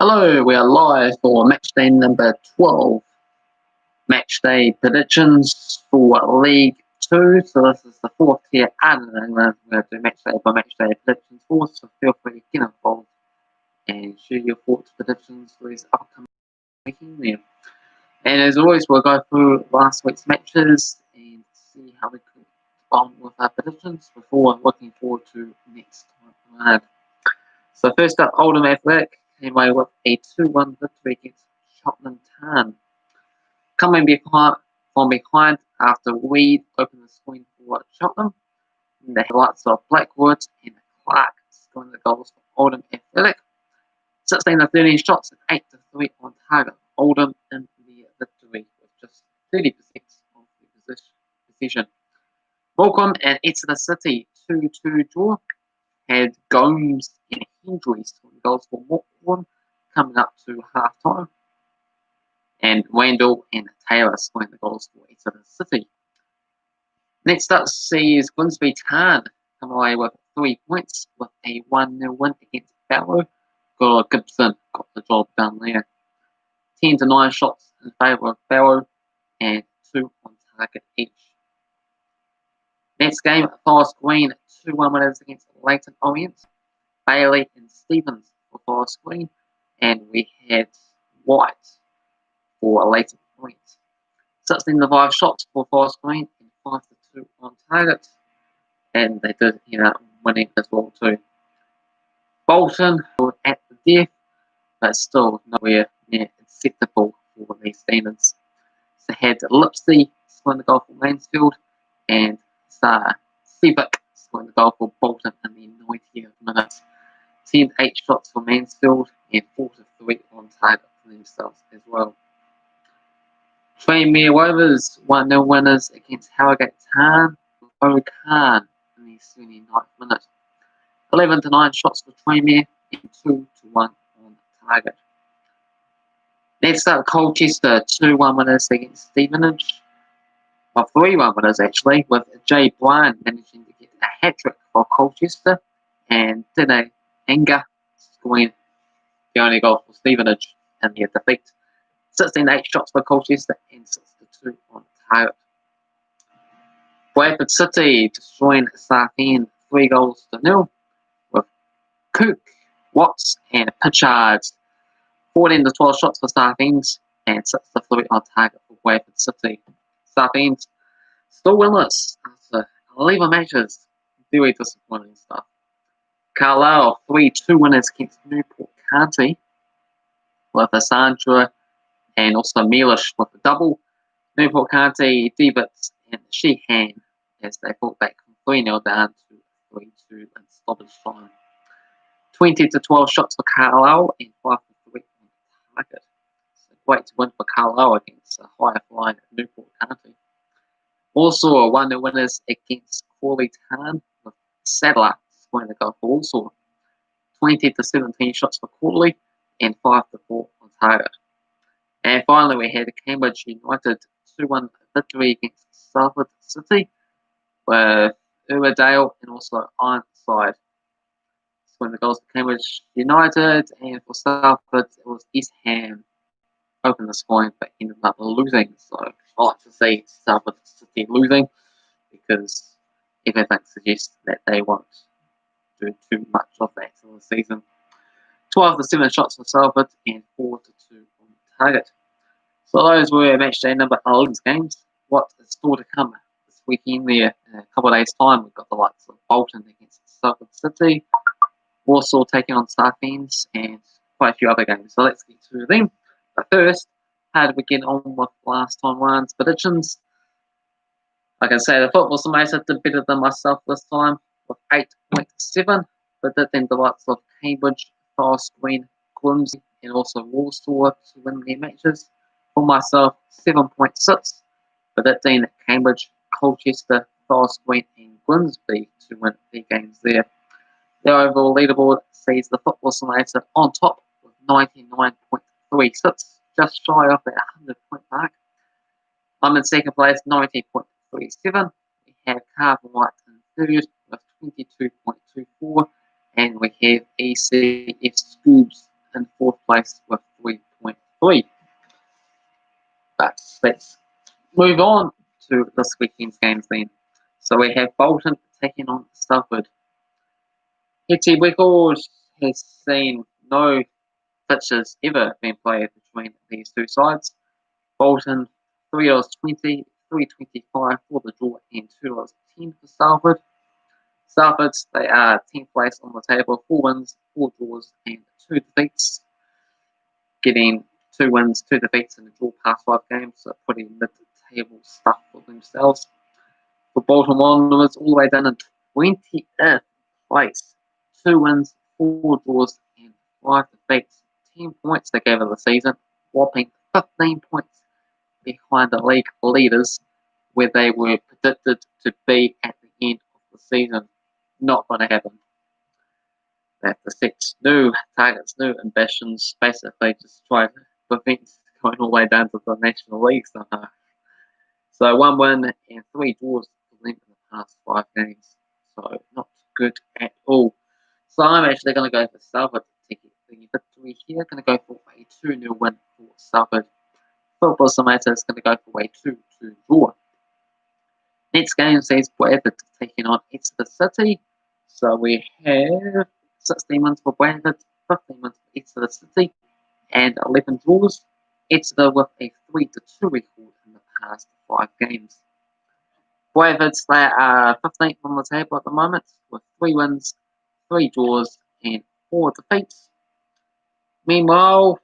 Hello, we are live for Matchday number 12. Matchday predictions for League 2. So this is the fourth tier added in. We're going to do Matchday by Matchday predictions for, so feel free to get involved and share your thoughts, predictions for these upcoming weekend there. And as always, we'll go through last week's matches and see how we could on with our predictions before looking forward to next time. So first up, Oldham Athletic came away with a 2-1 victory against Shotland Town. Coming from behind after Weed opened the scoring for Shotland, the highlights of Blackwood and Clark scoring the goals for Oldham Athletic. 16 to 13 shots and 8 to 3 on target. Oldham in the victory with just 30% of the possession. Bolton and Exeter City 2-2 draw. Had Gomes and Hendry scoring goals for Bolton coming up to half time. And Randall and Taylor scoring the goals for Exeter City. Next up sees Grimsby Town come away with 3 points with a 1-0 win against Barrow. Gibson got the job done there. 10 to 9 shots in favour of Barrow and 2 on target each. Next game, Forest Green 2-1 winners against Leighton Orient. Bailey and Stevens for Forest Green, and we had White for Leighton Orient. 16 to 5 shots for Forest Green and 5 to 2 on target, and they did end up winning as well too. Bolton were at the death, but still nowhere near acceptable for these standards. So had Lipsy scoring the goal for Mansfield and Civic scoring the goal for Bolton in the 90th minute. 10 to 8 shots for Mansfield and 4 to 3 on target for themselves as well. Tranmere Rovers 1-0 winners against Harrogate Town with O'Khan in the 79th minute. 11 to 9 shots for Tranmere and 2 to 1 on target. Next up, Colchester 2-1 winners against Stevenage. Well, 3-1 winners actually, with Jay Bryan managing to get a hat-trick for Colchester and Dine Anger scoring the only goal for Stevenage in their defeat. 16 to 8 shots for Colchester and 6 to 2 on target. Bradford City destroying Southend 3 goals to 0 with Cook, Watts and Pitchard. 14 to 12 shots for Southend and 6 to 3 on target for Bradford City. Southend still winless after 11 matches. Very disappointing stuff. Carlisle 3-2 winners against Newport County with a Sandra and also Mealish with a double. Newport County, Devitt and Sheehan as they fought back from 3-0 down to 3-2 in stoppage time. 20 to 12 shots for Carlisle and 5 to 3 on target. So great to win for Carlisle against a higher flying Newport County. Also, 1-0 winners against Crawley Town with Sadler scoring the goal for Walsall. 20 to 17 shots for Crawley and 5 to 4 on target. And finally, we had Cambridge United 2-1 victory against Salford City with Uredale and also Ironside scoring the goals for Cambridge United, and for Salford it was East Ham opened the scoring but ended up losing. So I like to see Salford City losing because everything suggests that they won't do too much of that for the season. 12 to 7 shots for Salford and 4 to 2 on target. So those were Matchday number 11 games. What is still to come this weekend there? In a couple of days' time, we've got the likes of Bolton against Salford City, Warsaw taking on Southend, and quite a few other games. So let's get to them. But first, how did we get on with last time round's predictions? I can say the football summator did better than myself this time with 8.7, but did then the likes of Cambridge, Forest Green, Grimsby, and also Walsall to win their matches. For myself, 7.6, but that then Cambridge, Colchester, Forest Green, and Grimsby to win their games there. The overall leaderboard sees the football summator on top with 99.36, just shy of that 100-point mark. I'm in second place, 90.37. We have Cavan Wright in third with 22.24, and we have ECF Scoobs in 4th place with 3.3. But let's move on to this weekend's games then. So we have Bolton taking on Salford. Hetty Record has seen no pitches ever been played between these two sides. Bolton $3.20, $3.25 for the draw and $2.10 for Salford. Salford, they are 10th place on the table, 4 wins, 4 draws and 2 defeats. Getting 2 wins, 2 defeats in the draw past 5 games, so pretty mid-table stuff for themselves. For Bolton Wanderers, all the way down in 20th place. 2 wins, 4 draws and 5 defeats. 10 points they gave of the season, whopping 15 points behind the league leaders, where they were predicted to be at the end of the season. Not going to happen. They have to set new targets, new ambitions, basically just try to prevent going all the way down to the National League somehow. So 1 win and 3 draws for them in the past 5 games. So not good at all. So I'm actually going to go for Salford to get the victory here. Going to go for a 2-0 win for Salford. Football Tomato is going to go for a 2-2 draw. Next game says Bradford taking on Exeter City. So we have 16 wins for Bradford, 15 wins for Exeter City, and 11 draws. Exeter with a 3-2 record in the past 5 games. Bradford, they are 15th on the table at the moment, with 3 wins, 3 draws, and 4 defeats. Meanwhile,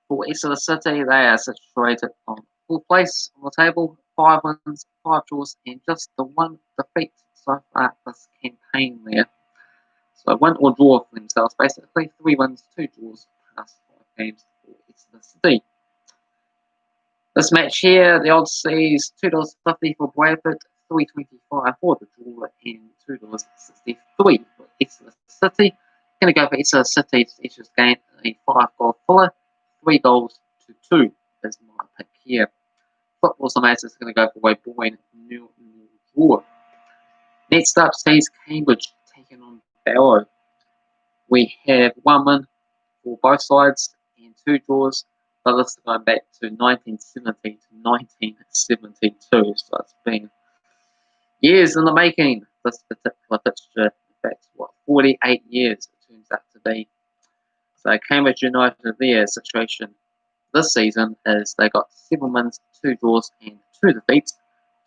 for Exeter City, they are situated on 4th place on the table, 5 wins, 5 draws, and just the 1 defeat so far this campaign there. So 1 or draw for themselves, basically 3 wins, 2 draws, past 5 games for Exeter City. This match here, the odds says $2.50 for Bradford, $3.25 for the draw, and $2.63 for Exeter City. Going to go for Exeter City to each game a 5-goal thriller, 3 goals to 2 is my pick here. Football Tomato is going to go for a boring 0-0 draw. Next up says Cambridge taking on Barrow. We have 1 win for both sides and 2 draws, but this is going back to 1970 to 1972, so it's been years in the making, this particular fixture. In fact, 48 years it turns out to be. So Cambridge United, their situation this season is they got 7 wins, 2 draws and 2 defeats,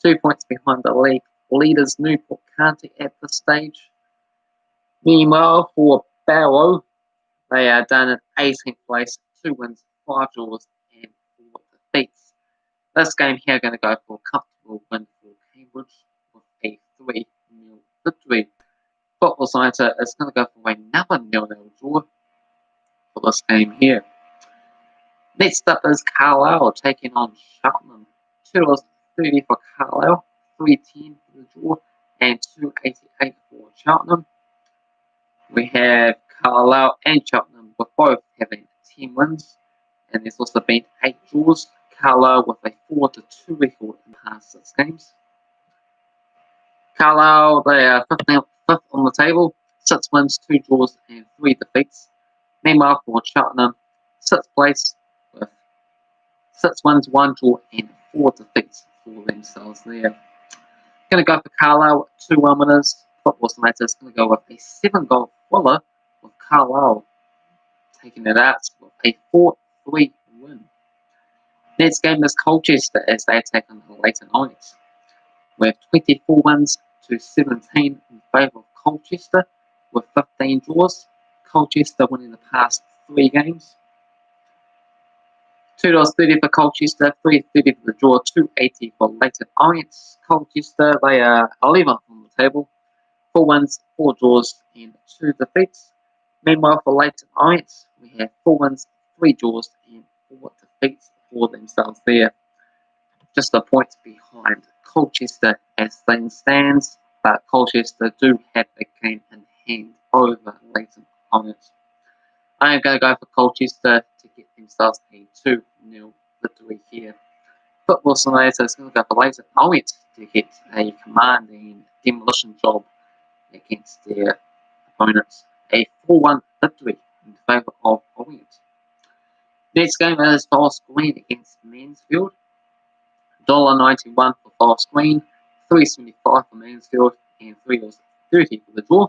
2 points behind the league leaders Newport County at this stage. Meanwhile, for Barrow, they are down in 18th place, 2 wins, 5 draws and 4 defeats. This game here going to go for a comfortable win for Cambridge with a 3-0 victory. Football Science is going to go for another 0-0 draw for this game here. Next up is Carlisle taking on Cheltenham. $2.30 for Carlisle, $3.10 for the draw, and $2.88 for Cheltenham. We have Carlisle and Cheltenham with both having 10 wins, and there's also been 8 draws. Carlisle with a 4-2 record in the past 6 games. Carlisle, they are 5th on the table, 6 wins, 2 draws, and 3 defeats. Meanwhile, for Cheltenham, 6th place with 6 wins, 1 draw, and 4 defeats for themselves there. Going to go for Carlisle, 2-1 winners. Football Tomato is going to go with a 7-goal thriller with Carlisle taking it out with a 4-3 win. Next game is Colchester as they take on the Leighton Orient. We have 24 wins to 17 in favour of Colchester with 15 draws. Colchester winning the past 3 games. $2.30 for Colchester, $3.30 for the draw, $2.80 for Leighton Orient. Colchester, they are 11th on the table, 4 wins, 4 draws, and 2 defeats. Meanwhile, for Leighton Orient, we have 4 wins, 3 draws, and 4 defeats for themselves there. Just a point behind Colchester as things stands, but Colchester do have a game in hand over Leighton Orient. I am going to go for Colchester to get themselves a 2-0 victory here. Football Tomato is going to go for Leighton Orient to get a commanding demolition job against their opponents. A 4-1 victory in favour of Orient. Next game is Forest Green against Mansfield. $1.91 for Forest Green, $3.75 for Mansfield, and $3.30 for the draw.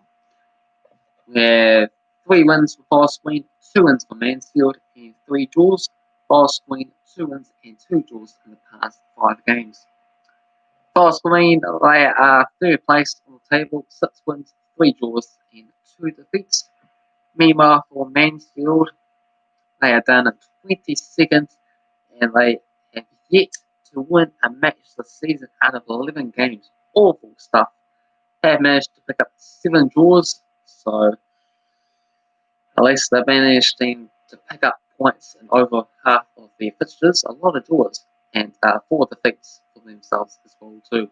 We have 3 wins for Forest Green, 2 wins for Mansfield, and 3 draws. Forest Green, 2 wins and 2 draws in the past 5 games. Forest Green, they are 3rd place on the table, 6 wins, 3 draws, and 2 defeats. Meanwhile, for Mansfield, they are down at 22nd, and they have yet to win a match this season out of 11 games. Awful stuff. They have managed to pick up 7 draws, so at least they've managed to pick up points in over half of their fixtures. A lot of draws, and 4 defeats for themselves as well too.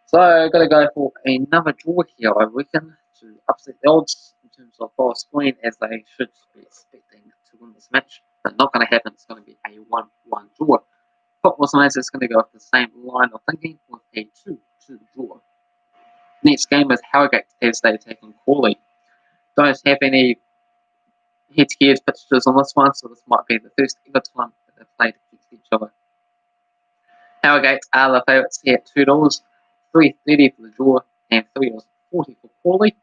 So I've got to go for another draw here, I reckon, to upset the odds in terms of Forest Green, as they should be expecting to win this match. But not going to happen. It's going to be a 1-1 draw. Football Science is going to go with the same line of thinking with a 2-2 draw. Next game is Harrogate as they take on Crawley. Don't have any head-to-head fixtures on this one, so this might be the first ever time that they've played against each other. Harrogate are the favourites here at $2, $3.30 for the draw, and $3.40 for Crawley.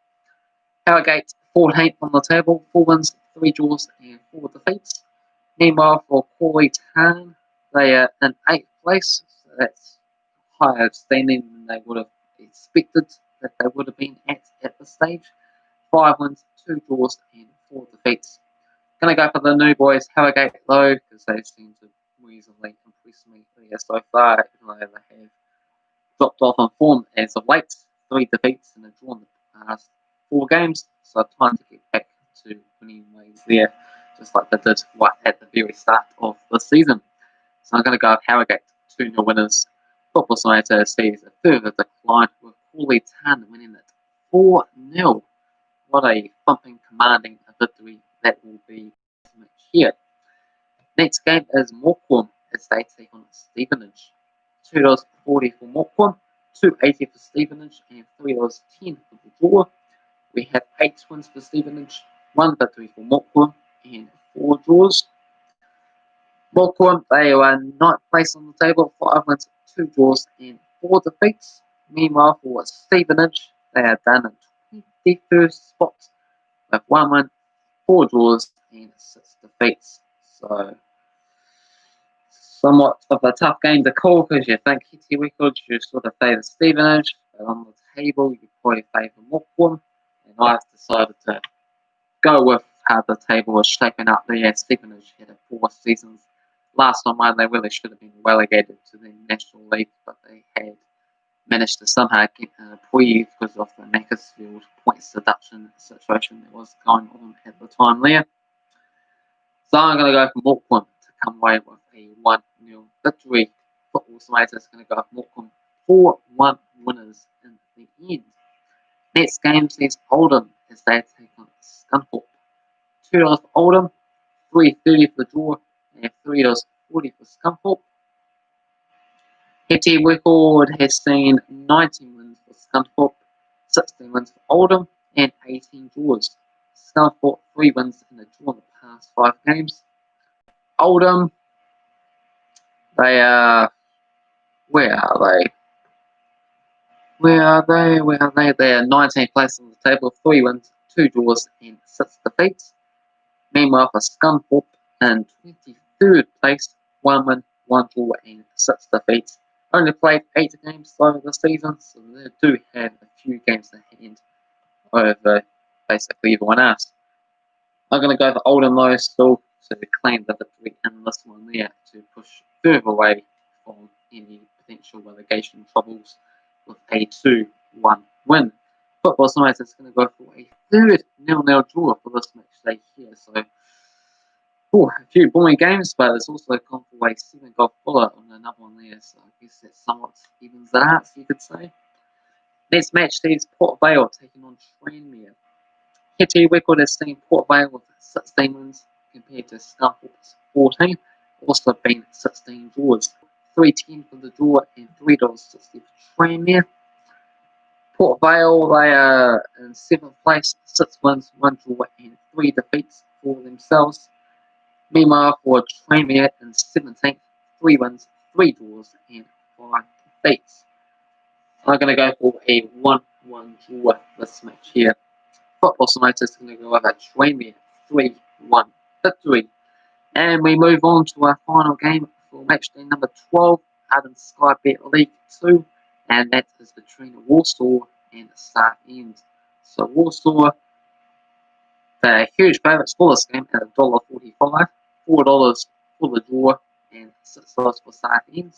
Harrogate 14th on the table, 4 wins, 3 draws, and 4 defeats. Meanwhile, for Crawley Town, they are in 8th place, so that's higher standing than they would have expected that they would have been at this stage. 5 wins, 2 draws, and 4 defeats. Going to go for the new boys, Harrogate, though, because they seem to reasonably impress me here so far, even though they have dropped off in form as of late. 3 defeats and a draw in the past 4 games, so time to get back to winning ways there, just like they did right at the very start of the season. So I'm going to go with Harrogate, 2-0 winners. Football Simulator sees a further decline with Crawley Town winning it 4-0. What a thumping, commanding victory that will be here. Next game is Morecambe as they take on Stevenage. $2.40 for Morecambe, $2.80 for Stevenage, and $3.10 for the draw. We have 8 wins for Stevenage, 1 victory for Morecambe, and 4 draws. Bolton, they are 9th place on the table, 5 wins, 2 draws, and 4 defeats. Meanwhile, for Stevenage, they are down in 21st spot with 1 win, 4 draws, and 6 defeats. So, somewhat of a tough game to call because you think Hitty records, you sort of favour Stevenage, but on the table, you probably favour Morecambe, and I've decided to go with how the table was shaping up there. Stevenage had a 4 seasons. Last time they really should have been relegated to the National League, but they had managed to somehow get a reprieve because of the Macclesfield points deduction situation that was going on at the time there. So I'm going to go for Morecambe to come away with a 1-0 victory. Football Simulator is going to go with Morecambe 4-1 winners in the end. Next game sees Oldham as they take on Scunthorpe. $2 for Oldham, $3.30 for the draw, and $3.40 for Scunthorpe. Hetty record has seen 19 wins for Scunthorpe, 16 wins for Oldham, and 18 draws. Scunthorpe 3 wins and a draw in the past 5 games. Oldham, they are, where are they? They are 19th place on the table, 3 wins, 2 draws, and 6 defeats. Meanwhile, for Scunthorpe in 23rd place, 1 win, 1 draw, and 6 defeats. Only played 8 games over the season, so they do have a few games to hand over basically everyone else. I'm going to go for Oldham though, still to claim the victory in this one there to push further away from any potential relegation troubles with a 2-1 win. Football Simulator is going to go for a 3rd 0-0 draw for this match day here, so a few boring games, but it's also gone for a 7-goal bullet on another one there, so I guess that somewhat evens it out, you could say. Next match sees Port Vale taking on Tranmere. Hetty record has seen Port Vale with 16 wins compared to Scunthorpe's 14, also been 16 draws. $3.10 for the draw and $3.60 for Tranmere. Port Vale, they are in 7th place, 6 wins, 1 draw, and 3 defeats for themselves. Meanwhile, for Tranmere in 17th, 3 wins, 3 draws, and 5 defeats. I'm going to go for a 1-1 draw this match here. Football United is going to go with a Tranmere 3-1 victory. And we move on to our final game for matchday number 12 out in Sky Bet League 2, and that is between Warsaw and Southend. So Warsaw, they're huge favourites for this game at $1.45, $4 for the draw, and $6 for Southend.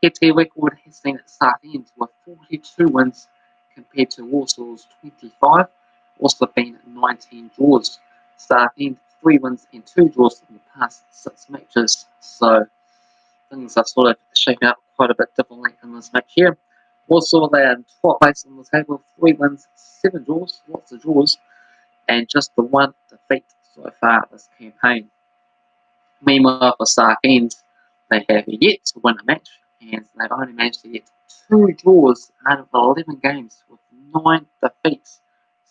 Head-to-head record has seen Southend with 42 wins compared to Warsaw's 25, also been 19 draws. Southend 3 wins and 2 draws in the past 6 matches, so things are sort of shaping up quite a bit differently in this match here. Also, they are in 12th place on the table, 3 wins, 7 draws, lots of draws, and just the 1 defeat so far this campaign. Meanwhile, for Southend, they have yet to win a match, and they've only managed to get 2 draws out of 11 games with 9 defeats.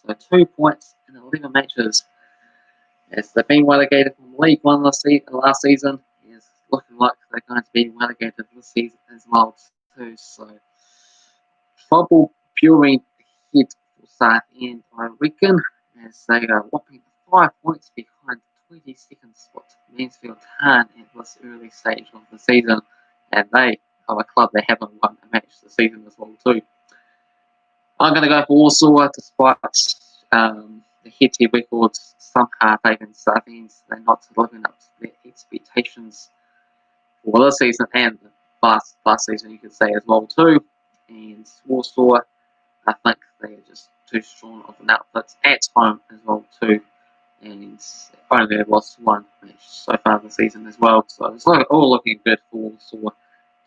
So 2 points in 11 matches. As they've been relegated from League 1 last season, it's looking like they're going to be relegated this season as well too. So trouble brewing ahead for Southend, I reckon, as they are whopping 5 points behind 22nd spot Mansfield Town at this early stage of the season, and they are a club that haven't won a match this season as well too. I'm going to go for Warsaw despite the head-to-head records somehow taken Southend. They're not living up to their expectations for this season and last season, you could say as well too. And Warsaw, I think they're just too strong of an outfit at home as well too. And only they've lost 1 match so far this season as well. So it's all looking good for Warsaw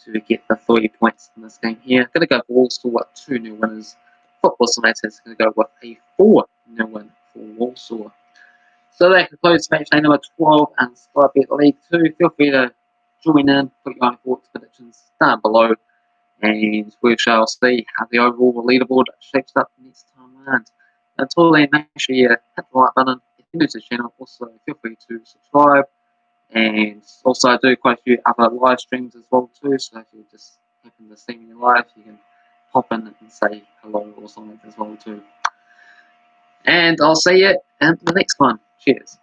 to get the 3 points in this game here. Going to go for Warsaw 2-0 winners. Football United is going to go with a 4-0 win for Warsaw. So that concludes match day number 12 and Sky Bet League 2. Feel free to join in, put your own thoughts, predictions down below, and we shall see how the overall leaderboard shapes up next time around. Until then, make sure you hit the like button if you're new to the channel. Also, feel free to subscribe, and also I do quite a few other live streams as well too. So if you just happen to see me live, you can pop in and say hello or something as well too. And I'll see you in the next one. Cheers.